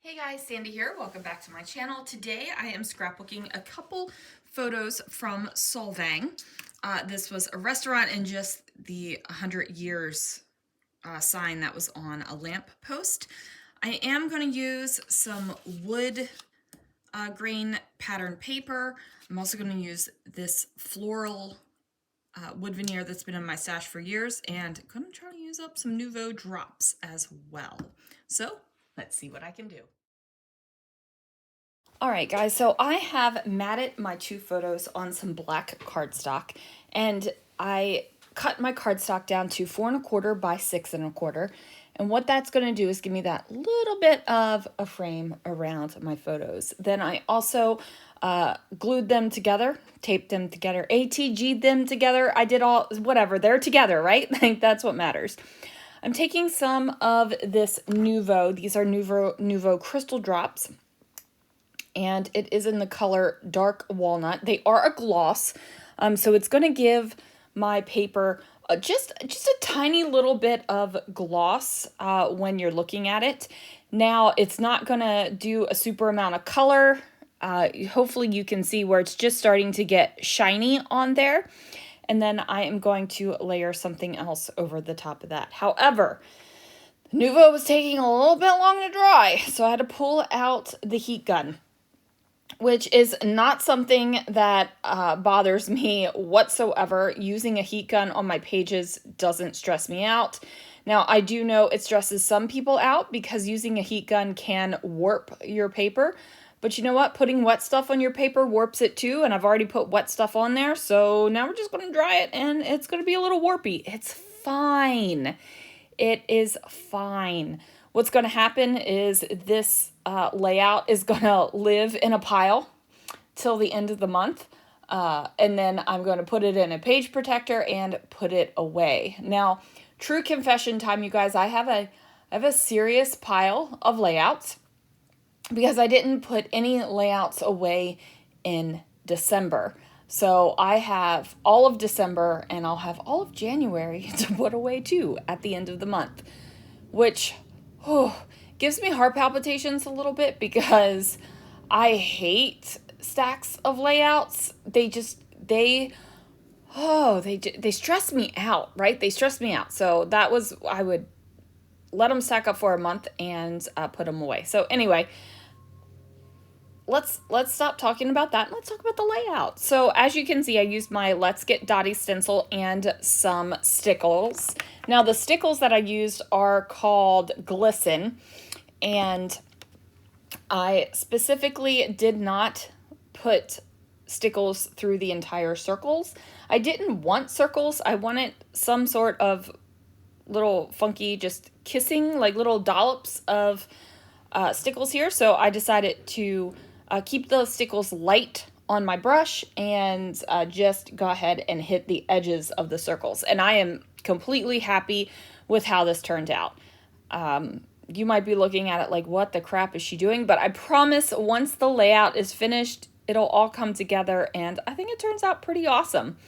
Hey guys, Sandy here. Welcome back to my channel. Today I am scrapbooking a couple photos from Solvang. This was a restaurant and just the 100 years sign that was on a lamp post. I am going to use some wood grain pattern paper. I'm also going to use this floral wood veneer that's been in my stash for years, and I'm going to try to use up some Nouveau drops as well. So let's see what I can do. All right, guys, so I have matted my two photos on some black cardstock, and I cut my cardstock down to 4 1/4 by 6 1/4. And what that's going to do is give me that little bit of a frame around my photos. Then I also glued them together, taped them together, ATG'd them together. I did all, whatever, they're together, right? Like, that's what matters. I'm taking some of this Nouveau. These are Nouveau crystal drops, and it is in the color Dark Walnut. They are a gloss, so it's going to give my paper just a tiny little bit of gloss when you're looking at it. Now, it's not going to do a super amount of color. Hopefully you can see where it's just starting to get shiny on there. And then I am going to layer something else over the top of that. However, Nouveau was taking a little bit long to dry, so I had to pull out the heat gun, which is not something that bothers me whatsoever. Using a heat gun on my pages doesn't stress me out. Now, I do know it stresses some people out because using a heat gun can warp your paper. But you know what? Putting wet stuff on your paper warps it too, and I've already put wet stuff on there. So now we're just going to dry it, and it's going to be a little warpy. It's fine. It is fine. What's going to happen is this layout is going to live in a pile till the end of the month. And then I'm going to put it in a page protector and put it away. Now, true confession time, you guys, I have a serious pile of layouts because I didn't put any layouts away in December. So I have all of December, and I'll have all of January to put away too at the end of the month, which gives me heart palpitations a little bit because I hate stacks of layouts. They stress me out, right? They stress me out. So that was, I would let them stack up for a month and put them away. So anyway, let's stop talking about that. Let's talk about the layout. So as you can see, I used my Let's Get Dotty stencil and some stickles. Now the stickles that I used are called Glisten, and I specifically did not put stickles through the entire circles. I didn't want circles. I wanted some sort of little funky, just kissing, like little dollops of stickles here. So I decided to keep the stickles light on my brush and just go ahead and hit the edges of the circles. And I am completely happy with how this turned out. You might be looking at it like, what the crap is she doing? But I promise once the layout is finished, it'll all come together, and I think it turns out pretty awesome.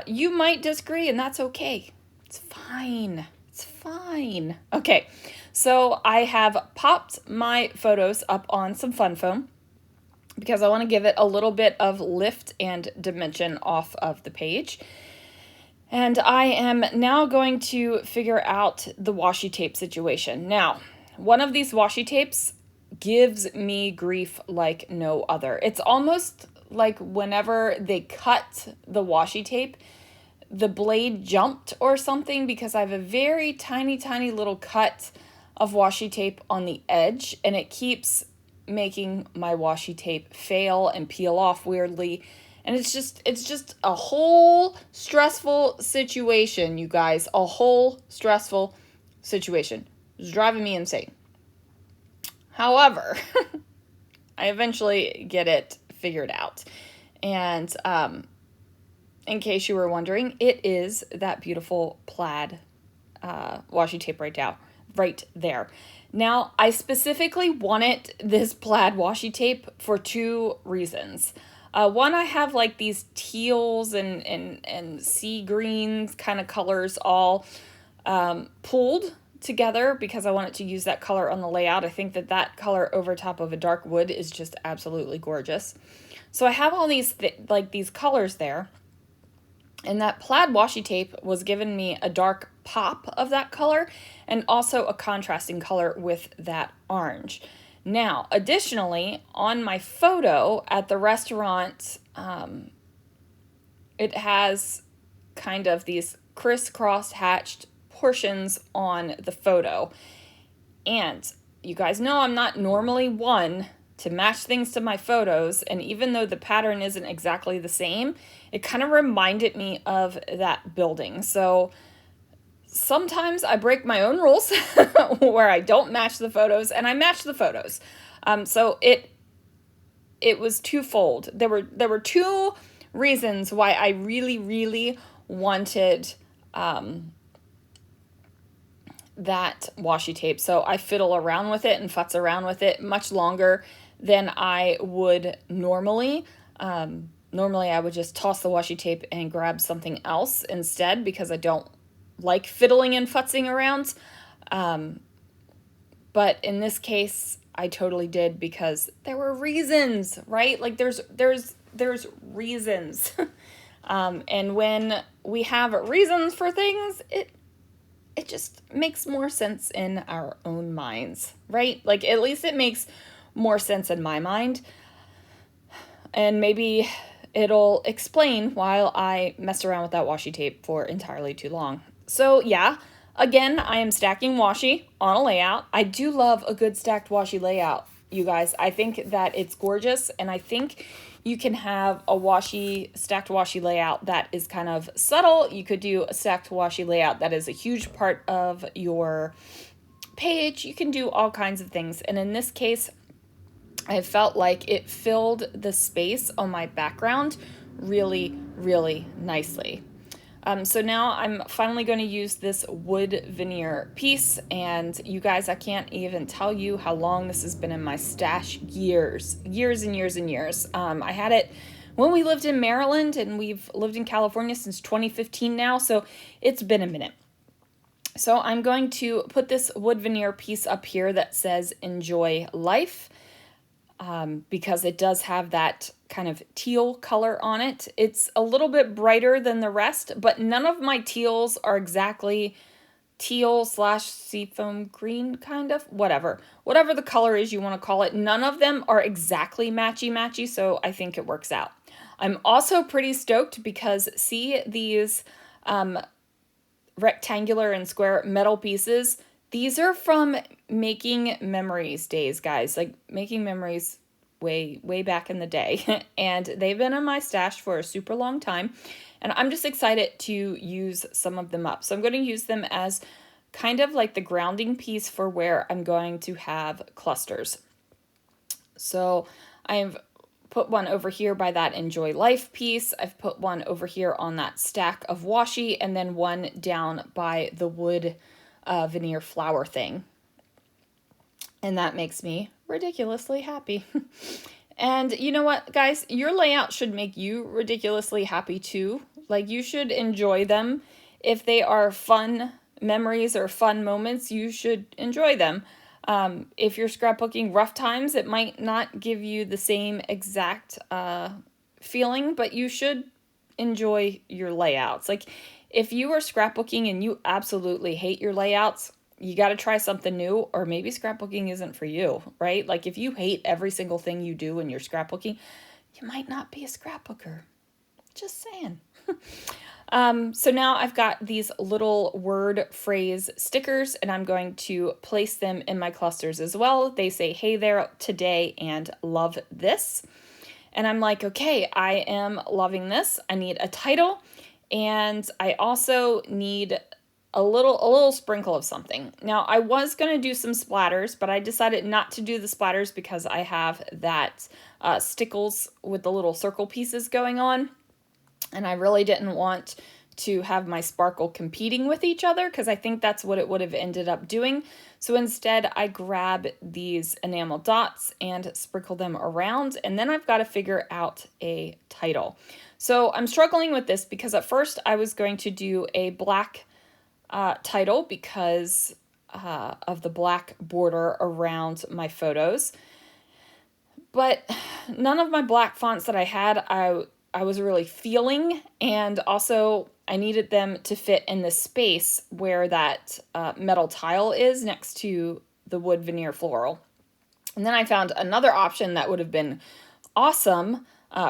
You might disagree, and that's okay. It's fine. It's fine. Okay, so I have popped my photos up on some fun foam because I want to give it a little bit of lift and dimension off of the page. And I am now going to figure out the washi tape situation. Now, one of these washi tapes gives me grief like no other. It's almost like whenever they cut the washi tape, the blade jumped or something, because I have a very tiny, tiny little cut of washi tape on the edge, and it keeps making my washi tape fail and peel off weirdly. And it's just a whole stressful situation, you guys. A whole stressful situation. It's driving me insane. However, I eventually get it figured out. And in case you were wondering, it is that beautiful plaid washi tape right there. Now, I specifically wanted this plaid washi tape for two reasons. One, I have like these teals and sea greens kind of colors all pulled together because I wanted to use that color on the layout. I think that that color over top of a dark wood is just absolutely gorgeous. So I have all these like these colors there, and that plaid washi tape was giving me a dark pop of that color and also a contrasting color with that orange. Now, additionally, on my photo at the restaurant, it has kind of these crisscross hatched portions on the photo. And you guys know I'm not normally one to match things to my photos, and even though the pattern isn't exactly the same, it kind of reminded me of that building. So sometimes I break my own rules where I don't match the photos, and I match the photos. So it was twofold. There were two reasons why I really wanted that washi tape. So I fiddle around with it and futz around with it much longer than I would normally. Normally I would just toss the washi tape and grab something else instead because I don't like fiddling and futzing around. But in this case, I totally did because there were reasons, right? Like there's reasons. And when we have reasons for things, it just makes more sense in our own minds, right? Like at least it makes more sense in my mind. And maybe it'll explain why I messed around with that washi tape for entirely too long. So yeah, again, I am stacking washi on a layout. I do love a good stacked washi layout, you guys. I think that it's gorgeous, and I think you can have a stacked washi layout that is kind of subtle. You could do a stacked washi layout that is a huge part of your page. You can do all kinds of things. And in this case, I felt like it filled the space on my background really nicely. So now I'm finally going to use this wood veneer piece, and you guys, I can't even tell you how long this has been in my stash. Years and years. I had it when we lived in Maryland, and we've lived in California since 2015 now, so it's been a minute. So I'm going to put this wood veneer piece up here that says "Enjoy Life," because it does have that kind of teal color on it. It's a little bit brighter than the rest, but none of my teals are exactly teal / seafoam green, kind of, whatever the color is you want to call it. None of them are exactly matchy, so I think it works out. I'm also pretty stoked because see these rectangular and square metal pieces. These are from Making Memories days, guys. Like Making Memories way back in the day. And they've been in my stash for a super long time. And I'm just excited to use some of them up. So I'm going to use them as kind of like the grounding piece for where I'm going to have clusters. So I've put one over here by that Enjoy Life piece. I've put one over here on that stack of washi, and then one down by the wood veneer flower thing. And that makes me ridiculously happy. And you know what, guys? Your layout should make you ridiculously happy too. Like, you should enjoy them. If they are fun memories or fun moments, you should enjoy them. If you're scrapbooking rough times, it might not give you the same exact feeling, but you should enjoy your layouts. Like, if you are scrapbooking and you absolutely hate your layouts, you got to try something new, or maybe scrapbooking isn't for you, right? Like, if you hate every single thing you do when you're scrapbooking, you might not be a scrapbooker. Just saying. So now I've got these little word phrase stickers, and I'm going to place them in my clusters as well. They say, "Hey there, today," and "Love this." And I'm like, okay, I am loving this. I need a title, and I also need a little sprinkle of something. Now, I was going to do some splatters, but I decided not to do the splatters because I have that stickles with the little circle pieces going on. And I really didn't want to have my sparkle competing with each other because I think that's what it would have ended up doing. So instead, I grab these enamel dots and sprinkle them around, and then I've got to figure out a title. So I'm struggling with this because at first I was going to do a black title because of the black border around my photos. But none of my black fonts that I had, I was really feeling, and also I needed them to fit in the space where that metal tile is next to the wood veneer floral. And then I found another option that would have been awesome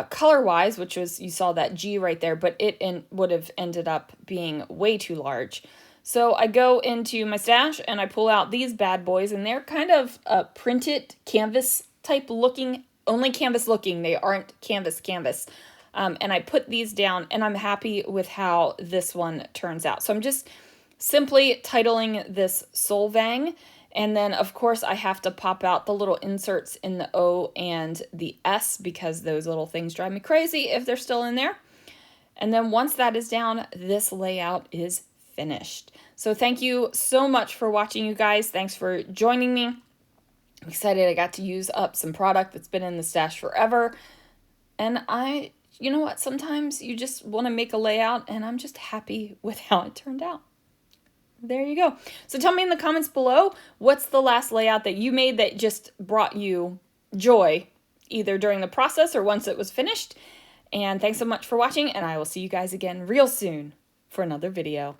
color-wise, which was, you saw that G right there, but it would have ended up being way too large. So I go into my stash and I pull out these bad boys, and they're kind of printed canvas type looking, only canvas looking. They aren't canvas. And I put these down, and I'm happy with how this one turns out. So I'm just simply titling this Solvang. And then, of course, I have to pop out the little inserts in the O and the S because those little things drive me crazy if they're still in there. And then once that is down, this layout is finished. So thank you so much for watching, you guys. Thanks for joining me. I'm excited I got to use up some product that's been in the stash forever. And you know what, sometimes you just want to make a layout, and I'm just happy with how it turned out. There you go. So tell me in the comments below, what's the last layout that you made that just brought you joy, either during the process or once it was finished. And thanks so much for watching, and I will see you guys again real soon for another video.